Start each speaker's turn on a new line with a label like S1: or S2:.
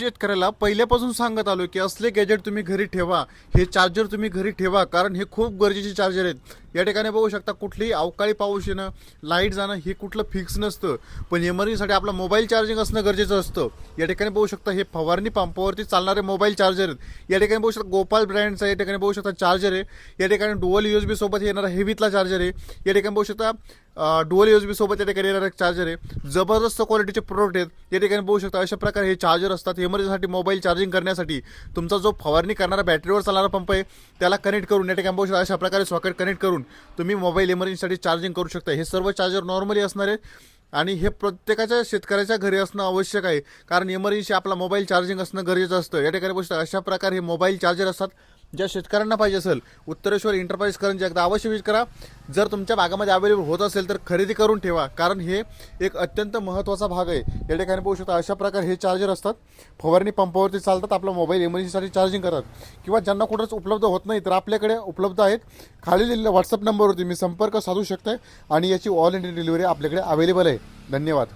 S1: शेतकऱ्याला पहिल्यापासून सांगत आलो की असले गॅजेट तुम्ही घरी ठेवा, हे चार्जर तुम्ही घरी ठेवा, कारण हे खूप गरजेचे चार्जर आहेत। या ठिकाणी बघू शकता कुठलीही अवकाळी पाऊस येणं, लाईट जाणं हे कुठलं फिक्स नसतं, पण इमर्जन्सीसाठी आपला मोबाईल चार्जिंग असणं गरजेचं असतं। या ठिकाणी बघू शकता हे फवारणी पंपावरती चालणारे मोबाईल चार्जर आहेत। या ठिकाणी बघू शकता गोपाल ब्रँडचा या ठिकाणी बघू शकता चार्जर आहे। या ठिकाणी डुअल USB सोबत येणारा हेवीतला चार्जर आहे। या ठिकाणी बघू शकता डुअल USB सोबत या ठिकाणी येणारा एक चार्जर आहे। जबरदस्त क्वालिटीचे प्रोडक्ट आहेत। या ठिकाणी बघू शकता अशा प्रकारे हे चार्जर असतात। इमर्जन्सीसाठी मोबाईल चार्जिंग करण्यासाठी तुमचा जो फवारणी करणारा बॅटरीवर चालणारा पंप आहे त्याला कनेक्ट करून या ठिकाणी बघू शकता अशा प्रकारे सॉकेट कनेक्ट करून तुम्ही मोबाईल इमर्जन्सीसाठी चार्जिंग करू शकता। हे सर्व चार्जर नॉर्मली असणार आहे आणि हे प्रत्येकाच्या शेतकऱ्याच्या घरी असणं आवश्यक आहे, कारण इमर्जन्सी आपला मोबाईल चार्जिंग असणं गरजेचं असतं। या ठिकाणी बघू शकता अशा प्रकारे हे मोबाईल चार्जर असतात। ज्या शेतकऱ्यांना पाहिजे असेल उत्तरेश्वर एंटरप्राइज करंजी एकदा अवश्य विजिट करा। जर तुमच्या भागामध्ये अवेलेबल होत असेल तर खरेदी करून ठेवा, कारण हे एक अत्यंत महत्त्वाचा भाग आहे। या ठिकाणी बघू शकता अशा प्रकारे हे चार्जर असतात, फवारणी पंपावरती चालतात, आपला मोबाईल इमर्जन्सीसाठी चार्जिंग करतात। किंवा ज्यांना कुठंच उपलब्ध होत नाही तर आपल्याकडे उपलब्ध आहेत, खाली दिलेल्या व्हॉट्सअप नंबरवरती मी संपर्क साधू शकता आणि याची ऑल इंडिया डिलिव्हरी आपल्याकडे अवेलेबल आहे। धन्यवाद।